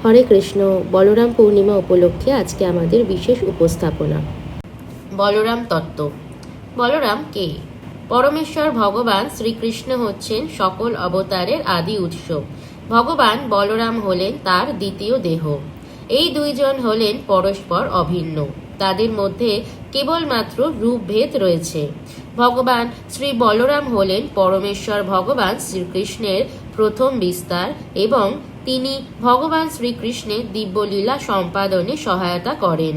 হরে কৃষ্ণ। বলরাম পূর্ণিমা উপলক্ষে আজকে আমাদের বিশেষ উপস্থাপনা। বলরাম তত্ত্ব। বলরাম কে? পরমেশ্বর ভগবান শ্রীকৃষ্ণ হচ্ছেন সকল অবতারের আদি উৎস। ভগবান বলরাম হলেন তার দ্বিতীয় দেহ। এই দুইজন হলেন পরস্পর অভিন্ন। তাদের মধ্যে কেবলমাত্র রূপভেদ রয়েছে। ভগবান শ্রী বলরাম হলেন পরমেশ্বর ভগবান শ্রীকৃষ্ণের প্রথম বিস্তার এবং তিনি ভগবান শ্রীকৃষ্ণের দিব্যলীলা সম্পাদনে সহায়তা করেন।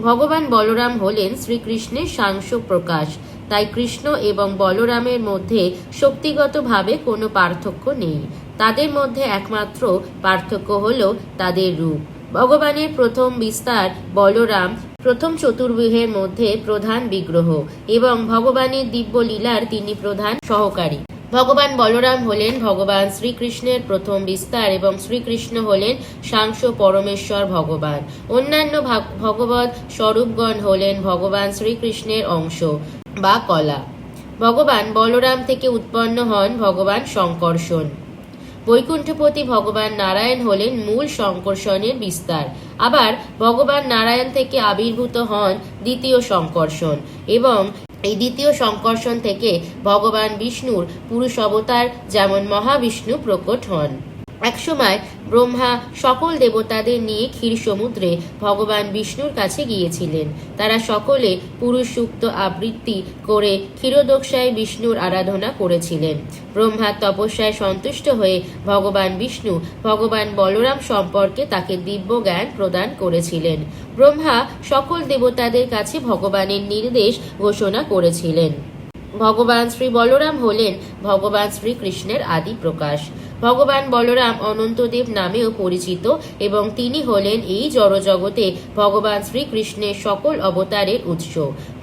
ভগবান বলরাম হলেন শ্রীকৃষ্ণের সাংশ প্রকাশ। তাই কৃষ্ণ এবং বলরামের মধ্যে শক্তিগতভাবে কোনো পার্থক্য নেই। তাদের মধ্যে একমাত্র পার্থক্য হল তাদের রূপ। ভগবানের প্রথম বিস্তার বলরাম প্রথম চতুর্ভুজের মধ্যে প্রধান বিগ্রহ এবং ভগবানের দিব্য লীলার তিনি প্রধান সহকারী। ভগবান বলরাম হলেন ভগবান শ্রীকৃষ্ণের প্রথম বিস্তার এবং শ্রীকৃষ্ণ হলেন সাংশ পরমেশ্বর ভগবান। অন্যান্য ভগবৎ স্বরূপগণ হলেন ভগবান শ্রীকৃষ্ণের অংশ বা কলা। ভগবান বলরাম থেকে উৎপন্ন হন ভগবান শঙ্কর্ষণ। বৈকুণ্ঠপতি ভগবান নারায়ণ হলেন মূল শঙ্কর্ষণের বিস্তার। আবার ভগবান নারায়ণ থেকে আবির্ভূত হন দ্বিতীয় শঙ্কর্ষণ এবং এই দ্বিতীয় শঙ্কর্ষণ থেকে ভগবান বিষ্ণুর পুরুষ অবতার যেমন মহাবিষ্ণু প্রকট হন। একসময় ব্রহ্মা সকল দেবতাদের নিয়ে ক্ষীর সমুদ্রে ভগবান বিষ্ণুর কাছে গিয়েছিলেন। তারা সকলে পুরুষ সুক্ত আবৃত্তি করে ক্ষীরোদক্ষায় বিষ্ণুর আরাধনা করেছিলেন। ব্রহ্মার তপস্যায় সন্তুষ্ট হয়ে ভগবান বিষ্ণু ভগবান বলরাম সম্পর্কে তাকে দিব্য জ্ঞান প্রদান করেছিলেন। ব্রহ্মা সকল দেবতাদের কাছে ভগবানের নির্দেশ ঘোষণা করেছিলেন। ভগবান শ্রী বলরাম হলেন ভগবান শ্রীকৃষ্ণের আদি প্রকাশ। ভগবান বলরাম অনন্তদেব নামেও পরিচিত এবং তিনি হলেন এই জড়জগতে ভগবান শ্রীকৃষ্ণের সকল অবতারের উৎস।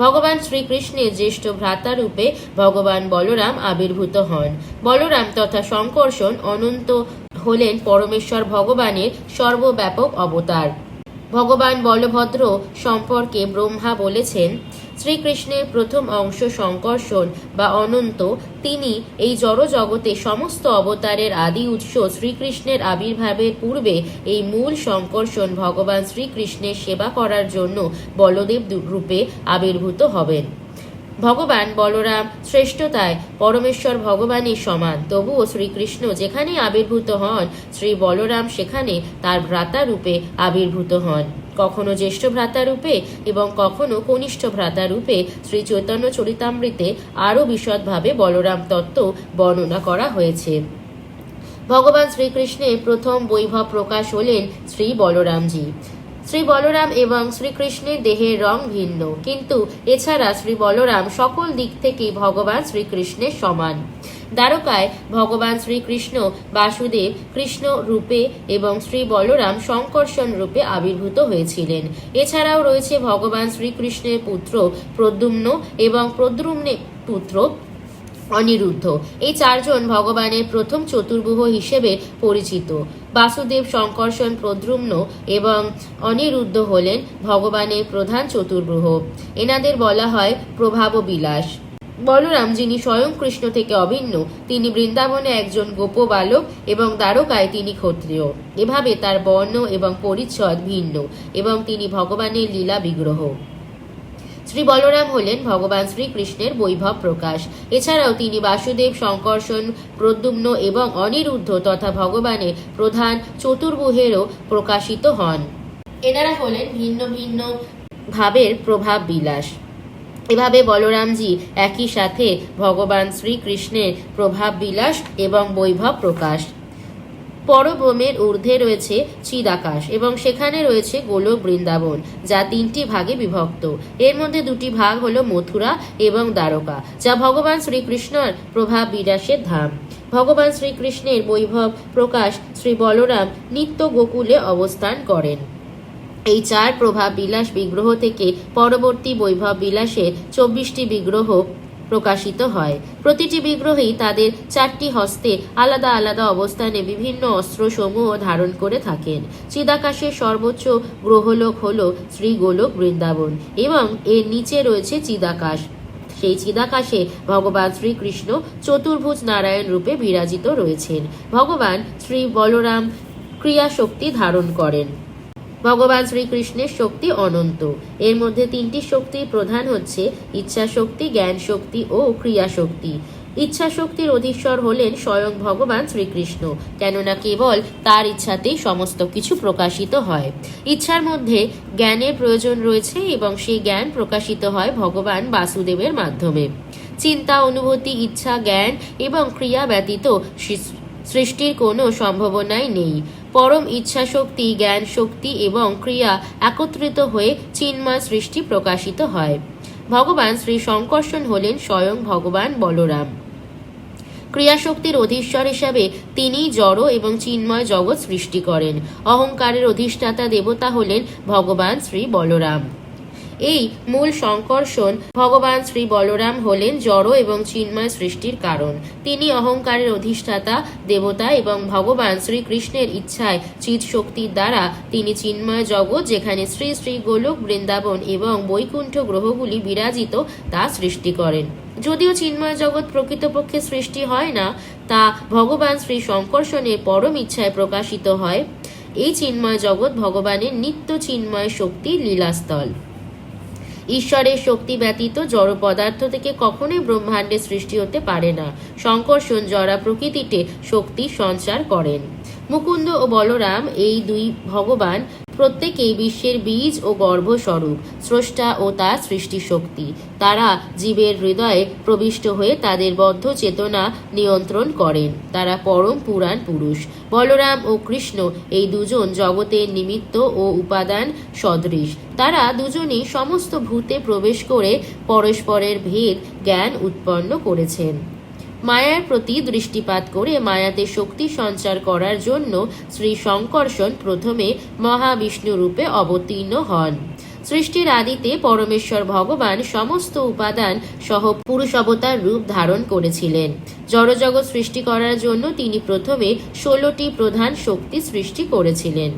ভগবান শ্রীকৃষ্ণের জ্যেষ্ঠ ভ্রাতারূপে ভগবান বলরাম আবির্ভূত হন। বলরাম তথা শঙ্কর্ষণ অনন্ত হলেন পরমেশ্বর ভগবানের সর্বব্যাপক অবতার। ভগবান বলভদ্র সম্পর্কে ব্রহ্মা বলেছেন, শ্রীকৃষ্ণের প্রথম অংশ শঙ্কর্ষণ বা অনন্ত। তিনি এই জড় জগতে সমস্ত অবতারের আদি উৎস। শ্রীকৃষ্ণের আবির্ভাবের পূর্বে এই মূল শঙ্কর্ষণ ভগবান শ্রীকৃষ্ণের সেবা করার জন্য বলদেব রূপে আবির্ভূত হবেন। ভগবান বলরাম শ্রেষ্ঠতায় পরমেশ্বর ভগবানের সমান, তবুও শ্রীকৃষ্ণ যেখানে আবির্ভূত হন শ্রী বলরাম সেখানে তার ভ্রাতা রূপে আবির্ভূত হন। কখনো জ্যেষ্ঠ ভ্রাতা রূপে এবং কখনো কনিষ্ঠ ভ্রাতা রূপে। শ্রী চৈতন্য চরিতামৃতে আরও বিশদভাবে বলরাম তত্ত্ব বর্ণনা করা হয়েছে। ভগবান শ্রীকৃষ্ণের প্রথম বৈভব প্রকাশ হলেন শ্রী বলরামজি। শ্রী বলরাম এবং শ্রীকৃষ্ণের দেহের রং ভিন্ন, কিন্তু এছাড়া শ্রী বলরাম সকল দিক থেকেই ভগবান শ্রীকৃষ্ণের সমান। দ্বারকায় ভগবান শ্রীকৃষ্ণ বাসুদেব কৃষ্ণ রূপে এবং শ্রী বলরাম শঙ্কর্ষণ রূপে আবির্ভূত হয়েছিলেন। এছাড়াও রয়েছে ভগবান শ্রীকৃষ্ণের পুত্র প্রদ্যুম্ন এবং প্রদ্যুম্নের পুত্র অনিরুদ্ধ। এই চারজন ভগবানের প্রথম চতুর্ভুজ হিসেবে পরিচিত। বাসুদেব, শঙ্কর্ষণ, প্রদ্যুম্ন এবং অনিরুদ্ধ হলেন ভগবানের প্রধান চতুর্ভুজ। এনাদের বলা হয় প্রভাব বিলাস। বলরাম, যিনি স্বয়ং কৃষ্ণ থেকে অভিন্ন, তিনি বৃন্দাবনে একজন গোপ বালক এবং দ্বারকায় তিনি ক্ষত্রিয়। এভাবে তার বর্ণ এবং পরিচ্ছদ ভিন্ন এবং তিনি ভগবানের লীলা বিগ্রহ। শ্রী বলরাম হলেন ভগবান শ্রীকৃষ্ণের বৈভব প্রকাশ। এছাড়াও তিনি বাসুদেব, শঙ্কর্ষণ, প্রদ্যুম্ন এবং অনিরুদ্ধ তথা ভগবানের প্রধান চতুর্ভুজেরও প্রকাশিত হন। এনারা হলেন ভিন্ন ভিন্ন ভাবের প্রভাব বিলাস। এভাবে বলরামজি একই সাথে ভগবান শ্রীকৃষ্ণের প্রভাব বিলাস এবং বৈভব প্রকাশ। পরব্রহ্মের ঊর্ধ্বে রয়েছে চিদাকাশ এবং সেখানে রয়েছে গোলক বৃন্দাবন, যা তিনটি ভাগে বিভক্ত। এর মধ্যে দুটি ভাগ হলো মথুরা এবং দ্বারকা, যা ভগবান শ্রীকৃষ্ণের প্রভাব বিলাসের ধাম। ভগবান শ্রীকৃষ্ণের বৈভব প্রকাশ শ্রী বলরাম নিত্য গোকুলে অবস্থান করেন। এই চার প্রভাব বিলাস বিগ্রহ থেকে পরবর্তী বৈভব বিলাসে 24টি বিগ্রহ প্রকাশিত হয়। প্রতিটি বিগ্রহই তাদের 4টি হস্তে আলাদা আলাদা অবস্থানে বিভিন্ন অস্ত্রসমূহ ধারণ করে থাকেন। চিদাকাশের সর্বোচ্চ গ্রহলোক হল শ্রী গোলক বৃন্দাবন এবং এর নিচে রয়েছে চিদাকাশ। সেই চিদাকাশে ভগবান শ্রীকৃষ্ণ চতুর্ভুজ নারায়ণ রূপে বিরাজিত রয়েছেন। ভগবান শ্রী বলরাম ক্রিয়া শক্তি ধারণ করেন। ভগবান শ্রীকৃষ্ণের শক্তি অনন্ত। এর মধ্যে তিনটি শক্তির প্রধান হচ্ছে ইচ্ছা শক্তি, জ্ঞান শক্তি ও ক্রিয়া শক্তি। ইচ্ছা শক্তির অধীশ্বর হলেন স্বয়ং ভগবান শ্রীকৃষ্ণ, কেননা কেবল তার ইচ্ছাতেই সমস্ত কিছু প্রকাশিত হয়। ইচ্ছার মধ্যে জ্ঞানের প্রয়োজন রয়েছে এবং সেই জ্ঞান প্রকাশিত হয় ভগবান বাসুদেবের মাধ্যমে। চিন্তা, অনুভূতি, ইচ্ছা, জ্ঞান এবং ক্রিয়া ব্যতীত সৃষ্টির কোনো সম্ভাবনাই নেই। পরম ইচ্ছা শক্তি, জ্ঞান শক্তি এবং ক্রিয়া একত্রিত হয়ে চিন্ময় সৃষ্টি প্রকাশিত হয়। ভগবান শ্রী শঙ্কর্ষণ হলেন স্বয়ং ভগবান বলরাম। ক্রিয়াশক্তির অধীশ্বর হিসাবে তিনি জড় এবং চিন্ময় জগৎ সৃষ্টি করেন। অহংকারের অধিষ্ঠাতা দেবতা হলেন ভগবান শ্রী বলরাম। এই মূল সংকর্ষণ ভগবান শ্রী বলরাম হলেন জড় এবং চিন্ময় সৃষ্টির কারণ। তিনি অহংকারের অধিষ্ঠাতা দেবতা এবং ভগবান শ্রীকৃষ্ণের ইচ্ছায় চিৎ শক্তির দ্বারা তিনি চিন্ময় জগৎ, যেখানে শ্রী শ্রী গোলক, বৃন্দাবন এবং বৈকুণ্ঠ গ্রহগুলি বিরাজিত, তা সৃষ্টি করেন। যদিও চিন্ময় জগৎ প্রকৃতপক্ষে সৃষ্টি হয় না, তা ভগবান শ্রী শঙ্কর্ষণের পরম ইচ্ছায় প্রকাশিত হয়। এই চিন্ময় জগৎ ভগবানের নিত্য চিন্ময় শক্তির লীলাস্থল। ঈশ্বরের শক্তি ব্যতীত জড় পদার্থ থেকে কখনোই ব্রহ্মাণ্ডের সৃষ্টি হতে পারে না। শঙ্কর্ষণ জড়া প্রকৃতিতে শক্তি সঞ্চার করেন। মুকুন্দ ও বলরাম, এই দুই ভগবান, প্রত্যেকেই বিশ্বের বীজ ও গর্ভস্বরূপ, স্রষ্টা ও তার সৃষ্টি শক্তি। তারা জীবের হৃদয়ে প্রবিষ্ট হয়ে তাদের বদ্ধ চেতনা নিয়ন্ত্রণ করেন। তারা পরম পুরাণ পুরুষ। বলরাম ও কৃষ্ণ এই দুজন জগতের নিমিত্ত ও উপাদান সদৃশ। তারা দুজনেই সমস্ত ভূতে প্রবেশ করে পরস্পরের ভেদ জ্ঞান উৎপন্ন করেছেন। মায়ার প্রতি দৃষ্টিপাত করে মায়াতে শক্তি সঞ্চার করার জন্য শ্রী শঙ্কর্ষণ প্রথমে মহাবিষ্ণু রূপে অবতীর্ণ হন। সৃষ্টির আদিতে পরমেশ্বর ভগবান সমস্ত উপাদান সহ পুরুষ অবতার রূপ ধারণ করেছিলেন। জড়জগৎ সৃষ্টি করার জন্য তিনি প্রথমে 16টি প্রধান শক্তি সৃষ্টি করেছিলেন।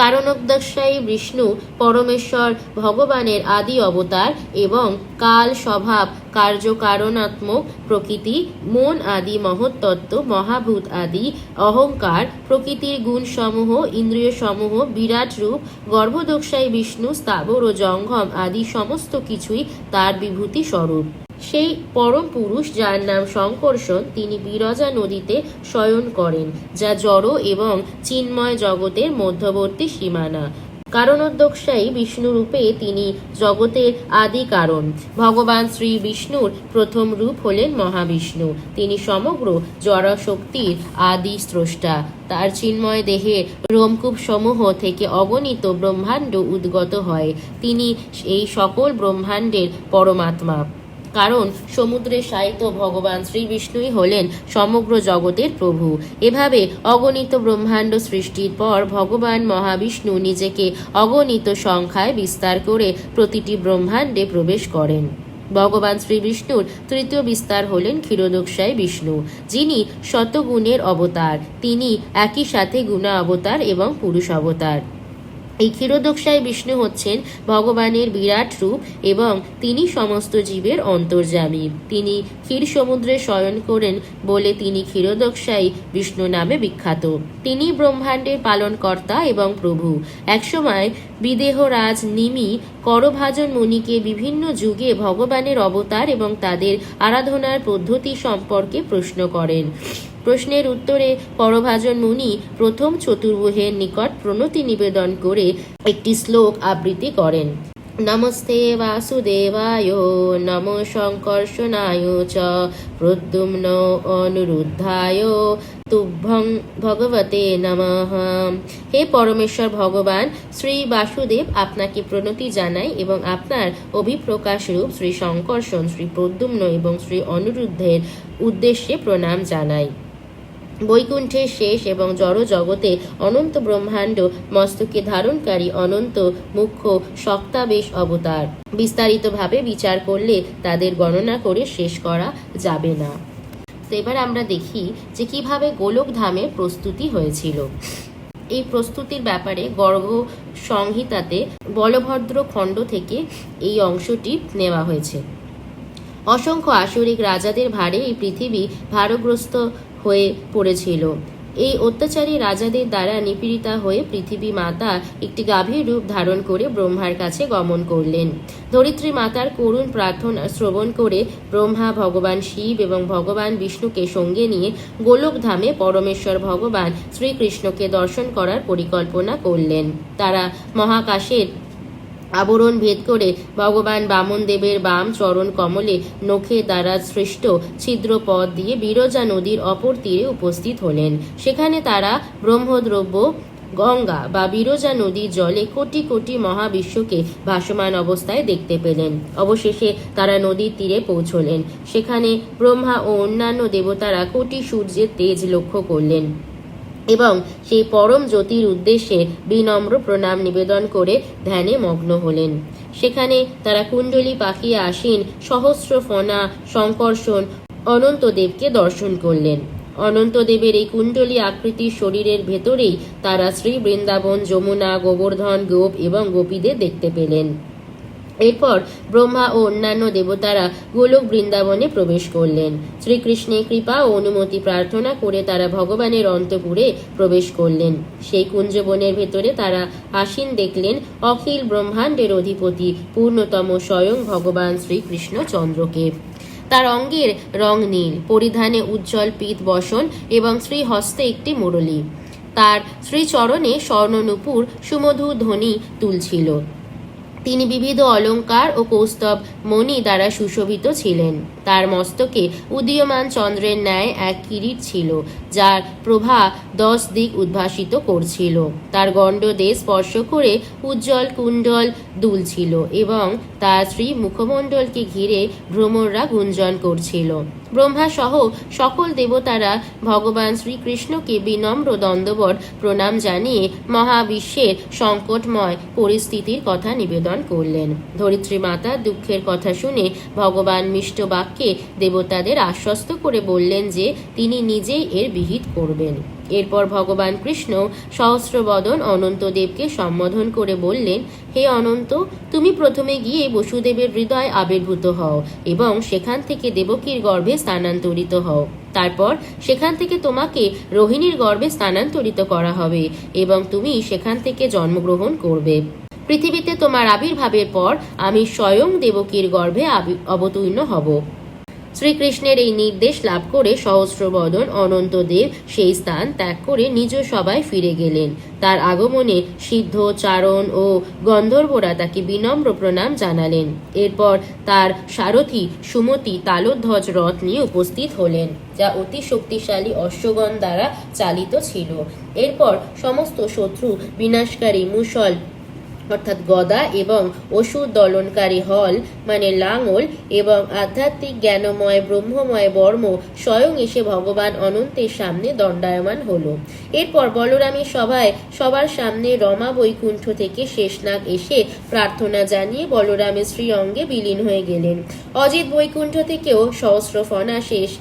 কারণোদ্দর্শায়ী বিষ্ণু পরমেশ্বর ভগবানের আদি অবতার এবং কাল, স্বভাব, কার্যকারণাত্মক প্রকৃতি, মন আদি মহত্তত্ত্ব, মহাভূত আদি, অহংকার, প্রকৃতির গুণসমূহ, ইন্দ্রিয়সমূহ, বিরাট রূপ, গর্ভদোষায়ী বিষ্ণু, স্থাবর ও জঙ্গম আদি সমস্ত কিছুই তার বিভূতি স্বরূপ। সেই পরম পুরুষ, যার নাম শঙ্কর্ষণ, তিনি বিরজা নদীতে শয়ন করেন, যা জড় এবং চিন্ময় জগতের মধ্যবর্তী সীমানা। কারণোদ্দর্শায়ী বিষ্ণু রূপে তিনি জগতের আদি কারণ। ভগবান শ্রী বিষ্ণুর প্রথম রূপ হলেন মহাবিষ্ণু। তিনি সমগ্র জড়শক্তির আদি স্রষ্টা। তার চিন্ময় দেহে রোমকূপ সমূহ থেকে অগণিত ব্রহ্মাণ্ড উদ্গত হয়। তিনি এই সকল ব্রহ্মাণ্ডের পরমাত্মা। কারণ সমুদ্রে শায়িত ভগবান শ্রী বিষ্ণুই হলেন সমগ্র জগতের প্রভু। এভাবে অগণিত ব্রহ্মাণ্ড সৃষ্টির পর ভগবান মহাবিষ্ণু নিজেকে অগণিত সংখ্যায় বিস্তার করে প্রতিটি ব্রহ্মাণ্ডে প্রবেশ করেন। ভগবান শ্রী বিষ্ণুর তৃতীয় বিস্তার হলেন ক্ষীরোদোক্ষায় বিষ্ণু, যিনি শতগুণের অবতার। তিনি একই সাথে গুণা অবতার এবং পুরুষ অবতার। এই ক্ষীরোদোক্ষায় বিষ্ণু হচ্ছেন ভগবানের বিরাট রূপ এবং তিনি সমস্ত জীবের অন্তর্যামী। তিনি ক্ষীর সমুদ্রে শয়ন করেন বলে তিনি ক্ষীরোদোক্ষায় বিষ্ণু নামে বিখ্যাত। তিনি ব্রহ্মাণ্ডের পালনকর্তা এবং প্রভু। একসময় বিদেহরাজ নিমি করভাজন মুনিকে বিভিন্ন যুগে ভগবানের অবতার এবং তাদের আরাধনার পদ্ধতি সম্পর্কে প্রশ্ন করেন। প্রশ্নের উত্তরে করভাজন মুনি প্রথম চতুর্ভুজের নিকট প্রণতি নিবেদন করে একটি শ্লোক আবৃত্তি করেন। নমস্তে বাসুদেবায় নমো শঙ্কর্ষণায় চ প্রদ্যুম্ন অনুরুদ্ধায় তুভ্যং ভগবতে নমঃ। হে পরমেশ্বর ভগবান শ্রী বাসুদেব, আপনাকে প্রণতি জানাই এবং আপনার অভিপ্রকাশ রূপ শ্রী শঙ্কর্ষণ, শ্রী প্রদ্যুম্ন এবং শ্রী অনিরুদ্ধের উদ্দেশ্যে প্রণাম জানাই। বৈকুণ্ঠের শেষ এবং জড় জগতে অনন্ত ব্রহ্মাণ্ড মস্তকে ধারণকারী অনন্ত মুখ্য সপ্তাবেশ অবতার। বিস্তারিতভাবে বিচার করলে তাদের গণনা করে শেষ করা যাবে না। তো এবার আমরা দেখি যে কিভাবে গোলক ধামের প্রস্তুতি হয়েছিল। এই প্রস্তুতির ব্যাপারে গর্গ সংহিতাতে বলভদ্র খণ্ড থেকে এই অংশটি নেওয়া হয়েছে। অসংখ্য আসরিক রাজাদের ভারে এই পৃথিবী ভারগ্রস্ত হয়ে পড়েছিল। এই অত্যাচারী রাজাদের দ্বারা নিপীড়িতা হয়ে পৃথিবী মাতা একটি গাভীর রূপ ধারণ করে ব্রহ্মার কাছে গমন করলেন। ধরিত্রী মাতার করুণ প্রার্থনা শ্রবণ করে ব্রহ্মা ভগবান শিব এবং ভগবান বিষ্ণুকে সঙ্গে নিয়ে গোলকধামে পরমেশ্বর ভগবান শ্রীকৃষ্ণকে দর্শন করার পরিকল্পনা করলেন। তারা মহাকাশের আবরণ ভেদ করে ভগবান বামন দেবের বাম চরণ কমলে নখে দ্বারা সৃষ্ট ছিদ্র পথ দিয়ে বিরজা নদীর অপর তীরে উপস্থিত হলেন। সেখানে তারা ব্রহ্মদ্রব্য গঙ্গা বা বিরজা নদীর জলে কোটি কোটি মহাবিশ্বকে ভাসমান অবস্থায় দেখতে পেলেন। অবশেষে তারা নদীর তীরে পৌঁছলেন। সেখানে ব্রহ্মা ও অন্যান্য দেবতারা কোটি সূর্যের তেজ লক্ষ্য করলেন এবং সেই পরম জ্যোতির উদ্দেশ্যে বিনম্র প্রণাম নিবেদন করে ধ্যানে মগ্ন হলেন। সেখানে তারা কুণ্ডলী পাকিয়ে আসীন সহস্র ফণা শঙ্কর্ষণ অনন্তদেবকে দর্শন করলেন। অনন্তদেবের এই কুণ্ডলী আকৃতির শরীরের ভেতরেই তারা শ্রী বৃন্দাবন, যমুনা, গোবর্ধন, গোপ এবং গোপীদের দেখতে পেলেন। এরপর ব্রহ্মা ও অন্যান্য দেবতারা গোলক বৃন্দাবনে প্রবেশ করলেন। শ্রীকৃষ্ণের কৃপা ও অনুমতি প্রার্থনা করে তারা ভগবানের অন্তঃপুরে প্রবেশ করলেন। সেই কুঞ্জবনের ভেতরে তারা আসীন দেখলেন অখিল ব্রহ্মাণ্ডের অধিপতি পূর্ণতম স্বয়ং ভগবান শ্রীকৃষ্ণ চন্দ্রকে। তার অঙ্গের রং নীল, পরিধানে উজ্জ্বল পীত বসন এবং শ্রীহস্তে একটি মুরলী। তার শ্রীচরণে স্বর্ণনূপুর সুমধু ধ্বনি তুলছিল। তিনি বিবিধ অলঙ্কার ও কৌস্তব মণি দ্বারা সুশোভিত ছিলেন। তার মস্তকে উদীয়মান চন্দ্রের ন্যায় এক কিরীট ছিল, যার প্রভা 10 দিক উদ্ভাসিত করছিল। তার গণ্ডদেশ স্পর্শ করে উজ্জ্বল কুণ্ডল দুলছিল এবং তার শ্রী মুখমণ্ডলকে ঘিরে ভ্রমররা গুঞ্জন করছিল। ব্রহ্মা সহ সকল দেবতারা ভগবান শ্রীকৃষ্ণকে বিনম্র দণ্ডবত প্রণাম জানিয়ে মহাবিশ্বের সংকটময় পরিস্থিতির কথা নিবেদন করলেন। ধরিত্রী মাতা দুঃখের কথা শুনে ভগবান মিষ্ট বাক্যে দেবতাদের আশ্বস্ত করে বললেন যে তিনি নিজেই এর বিহিত করবেন। এরপর ভগবান কৃষ্ণ সহস্রবদন অনন্তদেবকে সম্বোধন করে বললেন, হে অনন্ত, তুমি প্রথমে গিয়ে বসুদেবের হৃদয় আবির্ভূত হও এবং সেখান থেকে দেবকীর গর্ভে স্থানান্তরিত হও। তারপর সেখান থেকে তোমাকে রোহিণীর গর্ভে স্থানান্তরিত করা হবে এবং তুমি সেখান থেকে জন্মগ্রহণ করবে। পৃথিবীতে তোমার আবির্ভাবের পর আমি স্বয়ং দেবকীর গর্ভে অবতীর্ণ হব। শ্রীকৃষ্ণের এই নির্দেশ লাভ করে সহস্রবদন অনন্তদেব সেই স্থান ত্যাগ করে নিজ সভায় ফিরে গেলেন। তার আগমনে সিদ্ধ, চারণ ও গন্ধর্বরা তাকে বিনম্র প্রণাম জানালেন। এরপর তার সারথী সুমতি তালোধ্বজ রথ নিয়ে উপস্থিত হলেন, যা অতি শক্তিশালী অশ্বগণ দ্বারা চালিত ছিল। এরপর সমস্ত শত্রু বিনাশকারী মুষল অর্থাৎ গদা এবং অসুর দলনকারী হল মানে লাঙল এবং আধ্যাত্মিক জ্ঞানময় ব্রহ্মময় বর্ম স্বয়ং এসে ভগবান অনন্তের সামনে দণ্ডায়মান হলো। এরপর বলরামের সভায় সবার সামনে রমা বৈকুণ্ঠ থেকে শেষনাগ এসে প্রার্থনা জানিয়ে বলরামের শ্রী অঙ্গে বিলীন হয়ে গেলেন। অজিত বৈকুণ্ঠ থেকেও সহস্র ফণা শেষ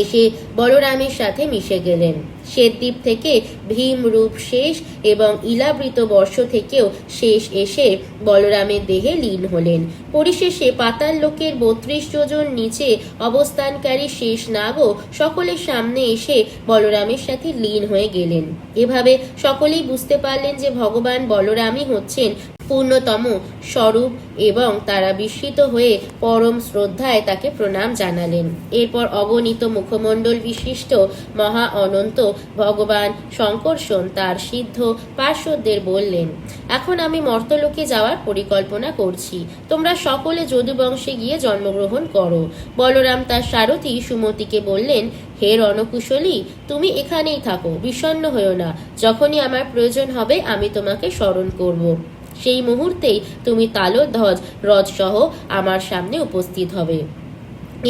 এসে বলরামের সাথে মিশে গেলেন। শ্বেতদ্বীপ থেকে ভীম রূপ শেষ এবং ইলাবৃত বর্ষ থেকেও শেষ এসে বলরামের দেহে লীন হলেন। পরিশেষে পাতাল লোকের 32 যোজন নিচে অবস্থানকারী শেষ নাগও সকলের সামনে এসে বলরামের সাথে লীন হয়ে গেলেন। এভাবে সকলেই বুঝতে পারলেন যে ভগবান বলরামই হচ্ছেন পূর্ণতম স্বরূপ এবং তারা বিস্মিত হয়ে পরম শ্রদ্ধায় তাকে প্রণাম জানালেন। এরপর অগণিত মুখমণ্ডল বিশিষ্ট মহা অনন্ত ভগবান শঙ্কর্ষণ তার সিদ্ধ পার্শ্বদের বললেন, এখন আমি মর্তলোকে যাওয়ার পরিকল্পনা করছি, তোমরা সকলে যদুবংশে গিয়ে জন্মগ্রহণ করো। বলরাম তার সারথী সুমতিকে বললেন, হে রণকুশলী, তুমি এখানেই থাকো, বিষণ্ণ হও না। যখনই আমার প্রয়োজন হবে আমি তোমাকে স্মরণ করব। সেই মুহূর্তেই তুমি তালোধ্বজ রথ সহ আমার সামনে উপস্থিত হবে।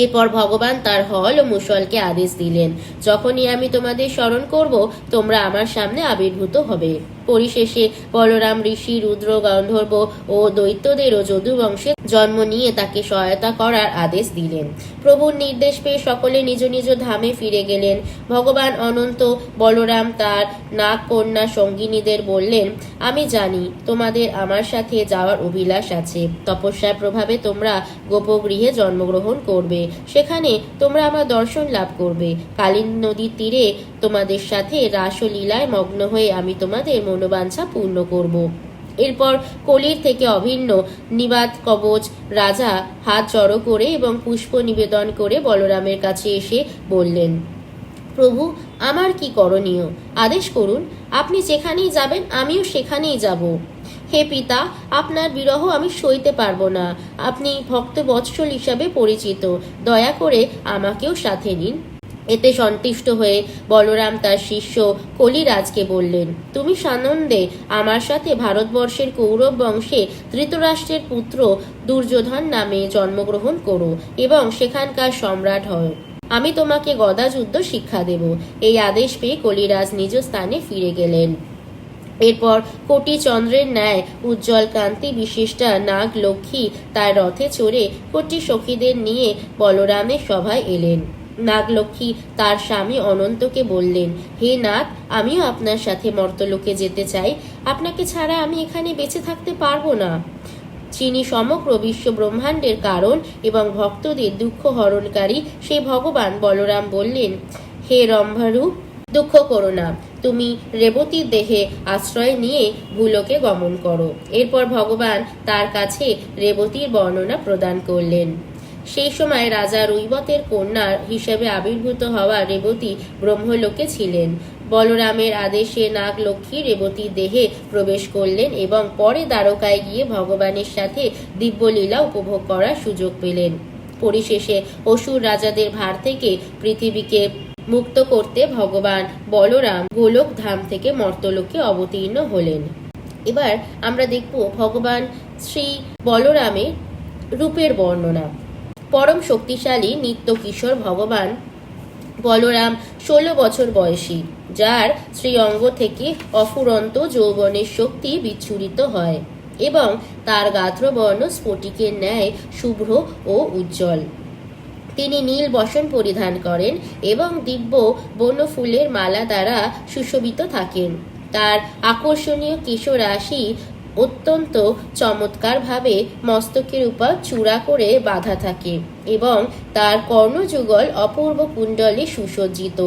এরপর ভগবান তার হল ও মুষলকে আদেশ দিলেন, যখনই আমি তোমাদের স্মরণ করব তোমরা আমার সামনে আবির্ভূত হবে। পরিশেষে বলরাম ঋষি, রুদ্র, গন্ধর্ব ও দৈত্যদেরও যদুবংশে জন্ম নিয়ে তাকে সহায়তা করার আদেশ দিলেন। প্রভুর নির্দেশ পেয়ে সকলে নিজ নিজ ধামে ফিরে গেলেন। ভগবান অনন্ত বলরাম তার নাগ কন্যা সঙ্গিনীদের বললেন, আমি জানি তোমাদের আমার সাথে যাওয়ার অভিলাষ আছে। তপস্যার প্রভাবে তোমরা গোপগৃহে জন্মগ্রহণ করবে, সেখানে তোমরা আমার দর্শন লাভ করবে। কালিন্দী নদীর তীরে তোমাদের সাথে রাসলীলায় মগ্ন হয়ে আমি তোমাদের মনোবাঞ্ছা পূর্ণ করব। এরপর কলির থেকে অভিন্ন নিবাত কবচ রাজা হাত জড়ো করে এবং পুষ্প নিবেদন করে বলরামের কাছে এসে বললেন, প্রভু, আমার কি করণীয়? আদেশ করুন। আপনি যেখানেই যাবেন আমিও সেখানেই যাব। হে পিতা, আপনার বিরহ আমি সইতে পারবো না। আপনি ভক্তবৎসল হিসাবে পরিচিত, দয়া করে আমাকেও সাথে নিন। এতে সন্তুষ্ট হয়ে বলরাম তার শিষ্য কলিরাজকে বললেন, তুমি সানন্দে আমার সাথে ভারতবর্ষের কৌরব বংশে ধৃতরাষ্ট্রের পুত্র দুর্যোধন নামে জন্মগ্রহণ করো এবং সেখানকার সম্রাট হও। আমি তোমাকে গদাযুদ্ধ শিক্ষা দেব। এই আদেশ পেয়ে কলিরাজ নিজ স্থানে ফিরে গেলেন। এরপর কোটি চন্দ্রের ন্যায় উজ্জ্বল কান্তি বিশিষ্টা নাগ লক্ষ্মী তার রথে চড়ে কোটি সখীদের নিয়ে বলরামের সভায় এলেন। নাগলক্ষ্মী তার স্বামী অনন্তকে বললেন, হে নাগ, আমিও আপনার সাথে মর্তলোকে যেতে চাই। আপনাকে ছাড়া আমি এখানে বেঁচে থাকতে পারবো না। যিনি সমগ্র বিশ্ব ব্রহ্মাণ্ডের কারণ এবং ভক্তদের দুঃখ হরণকারী সেই ভগবান বলরাম বললেন, হে রম্ভারূপ, দুঃখ করো না। তুমি রেবতীর দেহে আশ্রয় নিয়ে ভূলোকে গমন করো। এরপর ভগবান তার কাছে রেবতীর বর্ণনা প্রদান করলেন। সেই সময় রাজা রৈবতের কন্যা হিসেবে আবির্ভূত হওয়া রেবতী ব্রহ্মলোকে ছিলেন। বলরামের আদেশে নাগলক্ষ্মী রেবতীর দেহে প্রবেশ করলেন এবং পরে দ্বারকায় গিয়ে ভগবানের সাথে দিব্যলীলা উপভোগ করার সুযোগ পেলেন। পরিশেষে অসুর রাজাদের ভার থেকে পৃথিবীকে মুক্ত করতে ভগবান বলরাম গোলক ধাম থেকে মর্তলোকে অবতীর্ণ হলেন। এবার আমরা দেখব ভগবান শ্রী বলরামের রূপের বর্ণনা। পরম শক্তিশালী নিত্য কিশোর ভগবান বলরাম 16 বছর বয়সী, যার শ্রী অঙ্গ থেকে অফুরন্ত যৌবনের শক্তি বিচ্ছুরিত হয় এবং তার গাত্রবর্ণ স্ফটিকের ন্যায় শুভ্র ও উজ্জ্বল। তিনি নীল বসন পরিধান করেন এবং দিব্য বনফুলের মালা দ্বারা সুশোভিত থাকেন। তার আকর্ষণীয় কেশরাশি অত্যন্ত চমৎকারভাবে মস্তকের উপর চূড়া করে বাঁধা থাকে এবং তার কর্ণযুগল অপূর্ব কুণ্ডলে সুসজ্জিত।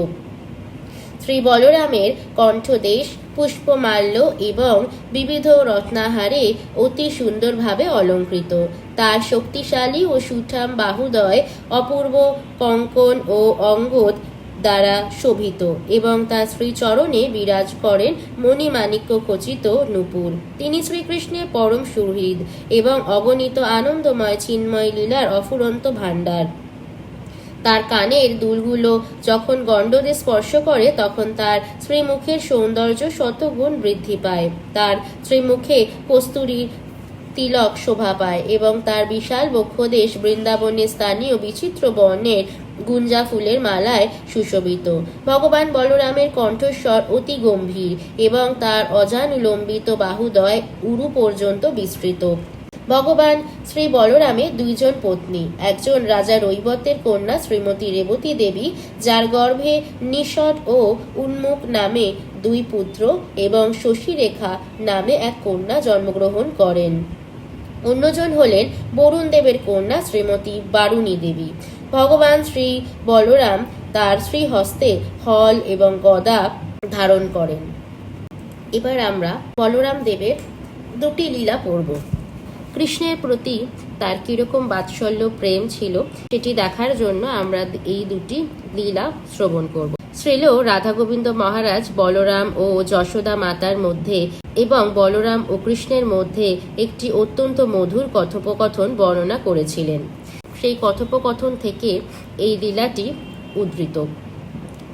শ্রী বলরামের কণ্ঠদেশ পুষ্পমাল্য এবং বিবিধ রত্নাহারে অতি সুন্দরভাবে অলঙ্কৃত। তার শক্তিশালী ও সুঠাম বাহুদয় অপূর্ব কঙ্কণ ও অঙ্গদ দ্বারা শোভিত এবং তার শ্রীচরণে বিরাজ করেন মণিমাণিক্য খচিত নূপুর। তিনি শ্রীকৃষ্ণের পরম সুহৃদ এবং অগণিত আনন্দময় চিন্ময় লীলার অফুরন্ত ভাণ্ডার। তার কানের দুলগুলো যখন গণ্ডদের স্পর্শ করে তখন তার শ্রীমুখের সৌন্দর্য শতগুণ বৃদ্ধি পায়। তার শ্রীমুখে কস্তুরীর তিলক শোভা পায় এবং তার বিশাল বক্ষদেশ বৃন্দাবনের স্থানীয় বিচিত্র বর্ণের গুঞ্জা ফুলের মালায় সুশোভিত। ভগবান বলরামের কণ্ঠস্বর অতি গম্ভীর এবং তার অজানুলম্বিত বাহুদয় উরু পর্যন্ত বিস্তৃত। ভগবান শ্রী বলরামের দুইজন পত্নী, একজন রাজা রৈবতের কন্যা শ্রীমতী রেবতী দেবী, যার গর্ভে নিষদ ও উন্মুখ নামে দুই পুত্র এবং শশীরেখা নামে এক কন্যা জন্মগ্রহণ করেন। অন্যজন হলেন বরুণ দেবের কন্যা শ্রীমতী বারুণী দেবী। ভগবান শ্রী বলরাম তার শ্রীহস্তে হল এবং গদা ধারণ করেন। এবার আমরা বলরাম দেবের দুটি লীলা পড়ব। কৃষ্ণের প্রতি তার কিরকম বাৎসল্য প্রেম ছিল সেটি দেখার জন্য আমরা এই দুটি লীলা শ্রবণ করব। শ্রীল রাধা গোবিন্দ মহারাজ বলরাম ও যশোদা মাতার মধ্যে এবং বলরাম ও কৃষ্ণের মধ্যে একটি অত্যন্ত মধুর কথোপকথন বর্ণনা করেছিলেন। সেই কথোপকথন থেকে এই লীলাটি উদ্ধৃত।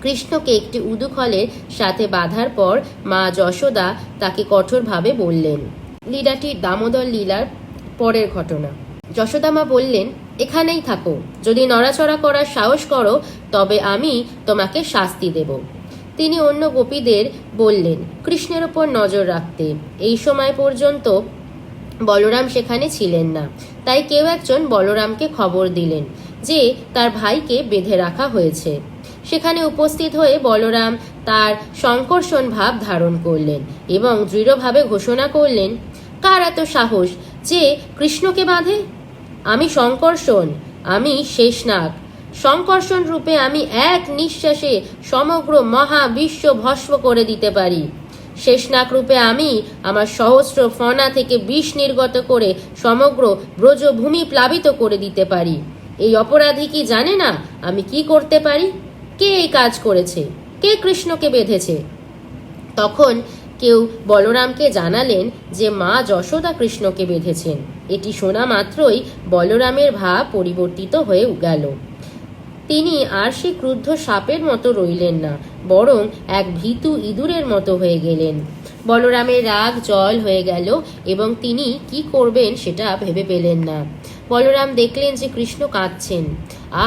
কৃষ্ণকে একটি উদুখলের সাথে বাঁধার পর মা যশোদা তাকে কঠোরভাবে বললেন। লীলাটি দামোদর লীলার পরের ঘটনা। যশোদামা বললেন, এখানেই থাকো, যদি নড়াচড়া করার সাহস করো তবে আমি তোমাকে শাস্তি দেব। তিনি অন্য গোপীদের বললেন কৃষ্ণের ওপর নজর রাখতে। এই সময় পর্যন্ত বলরাম সেখানে ছিলেন না, তাই কেউ একজন বলরামকে খবর দিলেন যে তার ভাইকে বেঁধে রাখা হয়েছে। সেখানে উপস্থিত হয়ে বলরাম তার সংকর্ষণ ভাব ধারণ করলেন এবং দৃঢ়ভাবে ঘোষণা করলেন, কার এত সাহস যে কৃষ্ণকে বাঁধে? আমি সংকর্ষণ, আমি শেষনাগ, সংকর্ষণ রূপে আমি এক নিঃশ্বাসে সমগ্র মহাবিশ্ব ভস্ম করে দিতে পারি। শেষনাগ রূপে আমি আমার সহস্র ফনা থেকে বিষ নির্গত করে সমগ্র ব্রজভূমি প্লাবিত করে দিতে পারি। এই অপরাধী কি জানে না আমি কি করতে পারি? কে এই কাজ করেছে? কে কৃষ্ণকে বেঁধেছে? তখন কেউ বলরামকে জানালেন যে মা যশোদা কৃষ্ণকে বেঁধেছেন। এটি শোনা মাত্রই বলরামের ভাব পরিবর্তিত হয়ে গেল। তিনি আর সে ক্রুদ্ধ সাপের মতো রইলেন না, বরং এক ভীতু ইঁদুরের মতো হয়ে গেলেন। বলরামের রাগ জল হয়ে গেল এবং তিনি কি করবেন সেটা ভেবে পেলেন না। বলরাম দেখলেন যে কৃষ্ণ কাঁদছেন,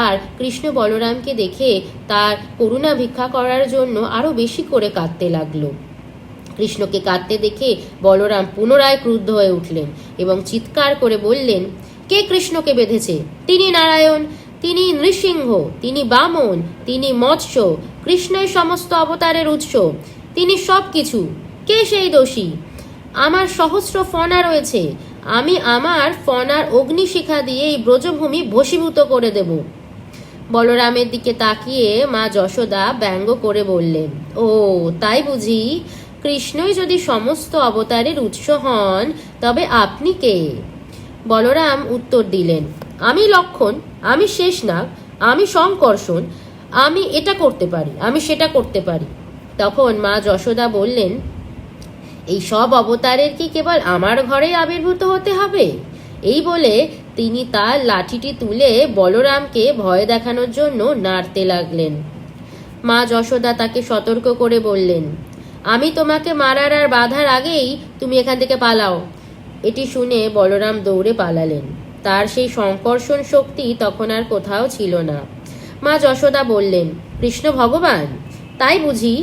আর কৃষ্ণ বলরামকে দেখে তার করুণা ভিক্ষা করার জন্য আরো বেশি করে কাঁদতে লাগলো। কৃষ্ণকে কাঁদতে দেখে বলরাম পুনরায় ক্রুদ্ধ হয়ে উঠলেন এবং চিৎকার করে বললেন, কে কৃষ্ণকে বেঁধেছে? তিনি নারায়ণ, তিনি নৃসিংহ, তিনি বামন, তিনি মৎস্য, কৃষ্ণই সমস্ত অবতারের উৎস, তিনি সব কিছু। কে সেই দোষী? আমার সহস্র ফনা রয়েছে, আমি আমার ফনার অগ্নিশিখা দিয়ে এই ব্রজভূমি ভস্মীভূত করে দেব। বলরামের দিকে তাকিয়ে মা যশোদা ব্যঙ্গ করে বললেন, ও তাই বুঝি? কৃষ্ণই যদি সমস্ত অবতারের উৎস হন তবে আপনি কে? বলরাম উত্তর দিলেন, আমি লক্ষণ, আমি শেষনাগ, আমি সংকর্ষণ, আমি এটা করতে পারি, আমি সেটা করতে পারি। তখন মা যশোদা বললেন, এই সব অবতারের কি কেবল আমার ঘরেই আবির্ভূত হতে হবে? এই বলে তিনি তার লাঠিটি তুলে বলরামকে ভয় দেখানোর জন্য নাড়তে লাগলেন। মা যশোদা তাকে সতর্ক করে বললেন, আমি তোমাকে মারার আর বাধার আগেই তুমি এখান থেকে পালাও। এটি শুনে বলরাম দৌড়ে পালালেন। তার সেই সংকর্ষণ শক্তি তখন আর কোথাও ছিল না। মা যশোদা বললেন, কৃষ্ণ ভগবান? তাই বুঝি?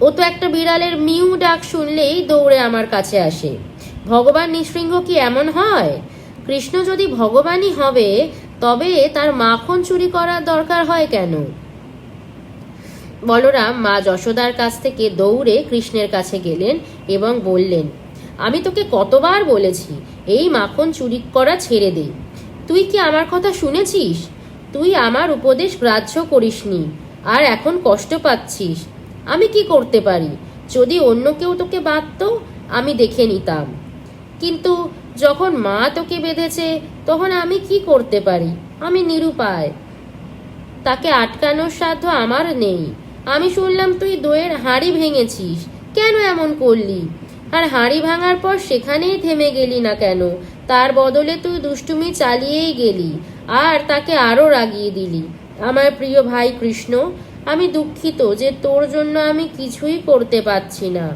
ও তো একটা বিড়ালের মিউ ডাক শুনলেই দৌড়ে আমার কাছে আসে। ভগবান নৃসিংহ কি এমন হয়? কৃষ্ণ যদি ভগবানই হবে তবে তার মাখন চুরি করার দরকার হয় কেন? বলরাম মা যশোদার কাছ থেকে দৌড়ে কৃষ্ণের কাছে গেলেন এবং বললেন, আমি তোকে কতবার বলেছি এই মাখন চুরি করা ছেড়ে দে। তুই কি আমার কথা শুনেছিস? তুই আমার উপদেশ গ্রাহ্য করিসনি আর এখন কষ্ট পাচ্ছিস। আমি কি করতে পারি? যদি অন্য কেউ তোকে বাঁধত আমি দেখে নিতাম, কিন্তু যখন মা তোকে বেঁধেছে তখন আমি কি করতে পারি? আমি নিরুপায়। তাকে আটকানোর সাধ্য আমার নেই। আমি শুনলাম তুই দইয়ের হাঁড়ি ভেঙেছিস, কেন এমন করলি? আর হাঁড়ি ভাঙার পর সেখানেই থেমে গেলি না কেন? তার বদলে তুই দুষ্টুমি চালিয়েই গেলি আর তাকে আরো রাগিয়ে দিলি। আমার প্রিয় ভাই কৃষ্ণ, আমি দুঃখিত যে তোর জন্য আমি কিছুই করতে পারছি না।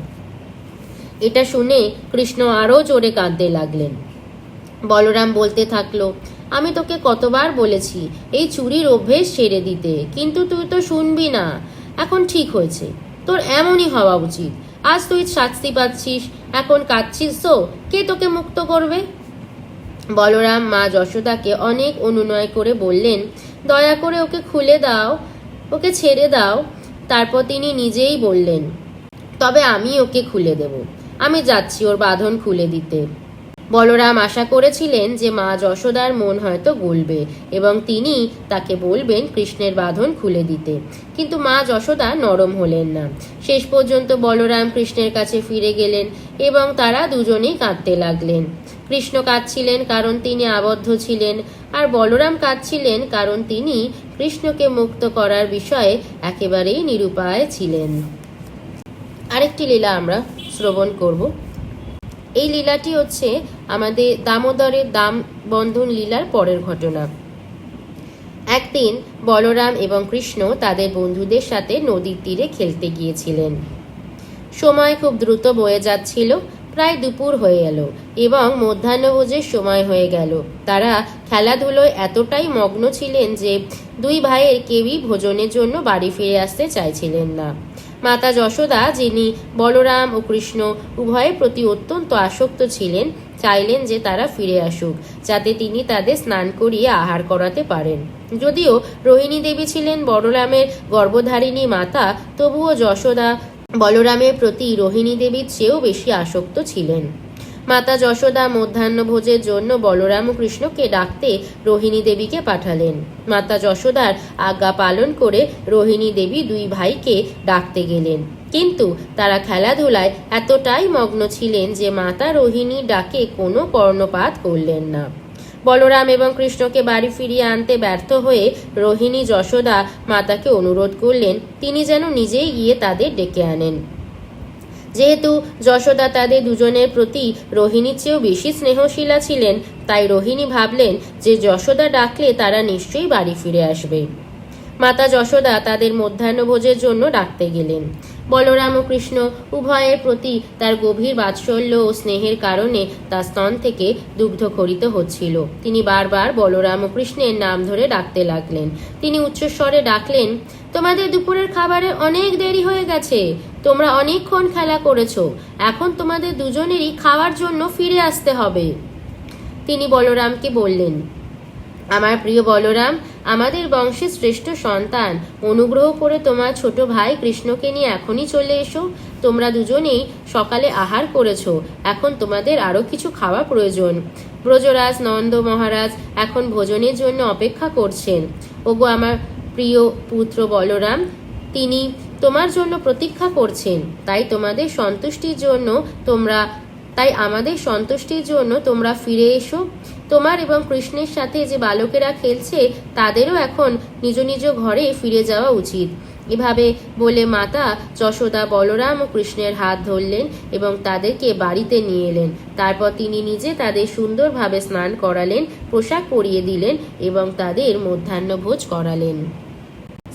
এটা শুনে কৃষ্ণ আরো জোরে কাঁদতে লাগলেন। বলরাম বলতে থাকলো, আমি তোকে কতবার বলেছি এই চুরির অভ্যেস ছেড়ে দিতে, কিন্তু তুই তো শুনবি না। এখন ঠিক হয়েছে, তোর এমনই হওয়া উচিত। আজ তুই শাস্তি পাচ্ছিস, এখন কাঁদছিস তো, কে তোকে মুক্ত করবে? বলরাম মা যশোদাকে অনেক অনুনয় করে বললেন, দয়া করে ওকে খুলে দাও, ওকে ছেড়ে দাও। তারপর তিনি নিজেই বললেন, তবে আমি ওকে খুলে দেব। আমি যাচ্ছি ওর বাঁধন খুলে দিতে। বলরাম আশা করেছিলেন যে মা যশোদার মন হয়তো গলবে এবং তিনি তাকে বলবেন কৃষ্ণের বাঁধন খুলে দিতে, কিন্তু মা যশোদা নরম হলেন না। শেষ পর্যন্ত বলরাম কৃষ্ণের কাছে ফিরে গেলেন এবং তারা দুজনেই কাঁদতে লাগলেন। কৃষ্ণ কাঁদছিলেন কারণ তিনি আবদ্ধ ছিলেন, আর বলরাম কাঁদছিলেন কারণ তিনি কৃষ্ণকে মুক্ত করার বিষয়ে একেবারেই নিরুপায় ছিলেন। আরেকটি লীলা আমরা শ্রবণ করব। এই লীলাটি হচ্ছে আমাদের দামোদরের দাম বন্ধন লীলার পরের ঘটনা। একদিন বলরাম এবং কৃষ্ণ তাদের বন্ধুদের সাথে নদীর তীরে খেলতে গিয়েছিলেন। সময় খুব দ্রুত বয়ে যাচ্ছিল। প্রায় দুপুর হয়ে এলো এবং মধ্যাহ্নভোজের সময় হয়ে গেল। তারা খেলাধুলোয় এতটাই মগ্ন ছিলেন যে দুই ভাইয়ের কেউই ভোজনের জন্য বাড়ি ফিরে আসতে চাইছিলেন না। মাতা যশোদা, যিনি বলরাম ও কৃষ্ণ উভয়ের প্রতি অত্যন্ত আসক্ত ছিলেন, চাইলেন যে তারা ফিরে আসুক, যাতে তিনি তাদের স্নান করিয়ে আহার করাতে পারেন। যদিও রোহিণী দেবী ছিলেন বলরামের গর্ভধারিণী মাতা, তবুও যশোদা বলরামের প্রতি রোহিণী দেবীর চেয়েও বেশি আসক্ত ছিলেন। মাতা যশোদা মধ্যাহ্নভোজের জন্য বলরাম ও কৃষ্ণকে ডাকতে রোহিণী দেবীকে পাঠালেন। মাতা যশোদার আজ্ঞা পালন করে রোহিণী দেবী দুই ভাইকে ডাকতে গেলেন, কিন্তু তারা খেলাধুলায় এতটাই মগ্ন ছিলেন যে মাতা রোহিণীর ডাকে কোনো কর্ণপাত করলেন না। বলরাম এবং কৃষ্ণকে বাড়ি ফিরিয়ে আনতে ব্যর্থ হয়ে রোহিণী যশোদা মাতাকে অনুরোধ করলেন তিনি যেন নিজেই গিয়ে তাদের ডেকে আনেন। যেহেতু যশোদা তাদের দুজনের প্রতি রোহিণীর চেয়েও বেশি স্নেহশীলা ছিলেন, তাই রোহিণী ভাবলেন যে যশোদা ডাকলে তারা নিশ্চয়ই বাড়ি ফিরে আসবে। মাতা যশোদা তাদের মধ্যাহ্নভোজের জন্য ডাকতে গেলেন। বলরাম ও কৃষ্ণ উভয়ের প্রতি তার গভীর বাৎসল্য ও স্নেহের কারণে তার স্তন থেকে দুগ্ধ খরিত হচ্ছিল। তিনি বারবার বলরাম ও কৃষ্ণের নাম ধরে ডাকতে লাগলেন। তিনি উচ্চস্বরে ডাকলেন, তোমাদের দুপুরের খাবারে অনেক দেরি হয়ে গেছে, তোমরা অনেকক্ষণ খেলা করেছো, এখন তোমাদের দুজনেরই খাওয়ার জন্য ফিরে আসতে হবে। তিনি বলরামকে বললেন, আমার প্রিয় বলরাম, আমাদের বংশের শ্রেষ্ঠ সন্তান, অনুগ্রহ করে তোমার ছোট ভাই কৃষ্ণকে নিয়ে এখনই চলে এসো। তোমরা দুজনেই সকালে আহার করেছো, এখন তোমাদের আরো কিছু খাওয়া প্রয়োজন। ব্রজরাজ নন্দ মহারাজ এখন ভোজনের জন্য অপেক্ষা করছেন। ওগো আমার প্রিয় পুত্র বলরাম, তিনি তোমার জন্য প্রতীক্ষা করছেন, তাই আমাদের সন্তুষ্টির জন্য তোমরা ফিরে এসো। তোমার এবং কৃষ্ণের সাথে যে বালকেরা খেলছে তাদেরও এখন নিজ নিজ ঘরে ফিরে যাওয়া উচিত। এভাবে বলে মাতা যশোদা বলরাম ও কৃষ্ণের হাত ধরলেন এবং তাদেরকে বাড়িতে নিয়ে এলেন। তারপর তিনি নিজে তাদের সুন্দরভাবে স্নান করালেন, পোশাক পরিয়ে দিলেন এবং তাদের মধ্যাহ্নভোজ করালেন।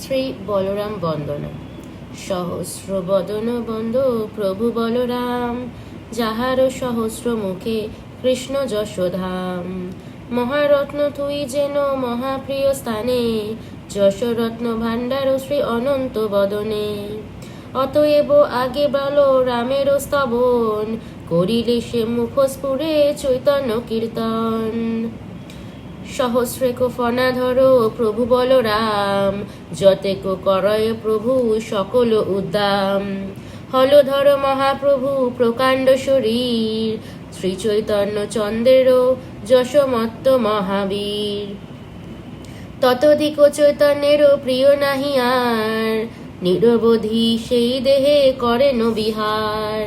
শ্রী বলরাম বন্দনা। সহস্র বদন বন্দ প্রভু বলরাম, যাহার সহস্র মুখে কৃষ্ণ যশোধাম। মহারত্ন তুই যেন মহাপ্রিয় স্থানে, যশরত্ন ভাণ্ডার শ্রী অনন্ত বদনে। অতএব আগে বল রামের স্তবন, করিলে সে মুখস্ফুরে চৈতন্য কীর্তন। সহস্রেক ফনাধর প্রভু বলরাম, যতেক করয় প্রভু সকল উদ্দাম। হলধর মহাপ্রভু প্রকাণ্ড শরীর, শ্রী চৈতন্য চন্দ্রের যশমত্ত মহাবীর। ততোধিক চৈতন্যের প্রিয় নাহি আর, নিরবধি সেই দেহে করেন বিহার।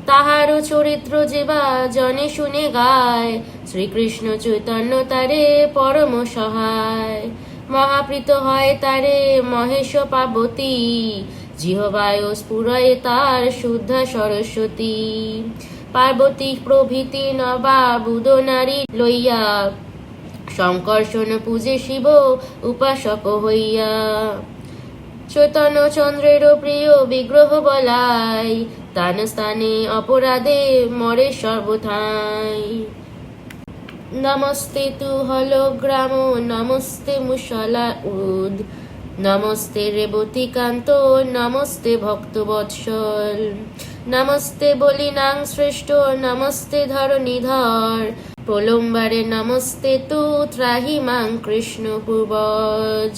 তাহারও চরিত্র যেবা জনে শুনে গায়, শ্রীকৃষ্ণ চৈতন্য তারে পরম সহায়। মহাপ্রীত হয় তারে মহেশ পার্বতী, জিহবায় স্ফুরয়ে তার শুদ্ধা সরস্বতী। পার্বতী প্রভৃতি নবাবুদ নারী লইয়া, শঙ্কর্ষণ পূজে শিব উপাসক হইয়া। চৈতন্য চন্দ্রের প্রিয় বিগ্রহ বলাই, তান স্থানে অপরাধে মরে সর্বথাই। নমস্তে তু হলগ্রাম, নমস্তে মুশলা উদ, নমস্তে রেবতীকান্ত, নমস্তে ভক্তবৎসল। নমস্তে বলিনাং শ্রেষ্ঠ, নমস্তে ধরণীধর, প্রলম্বারে নমস্তে তু ত্রাহি মাং কৃষ্ণ পূর্বজ।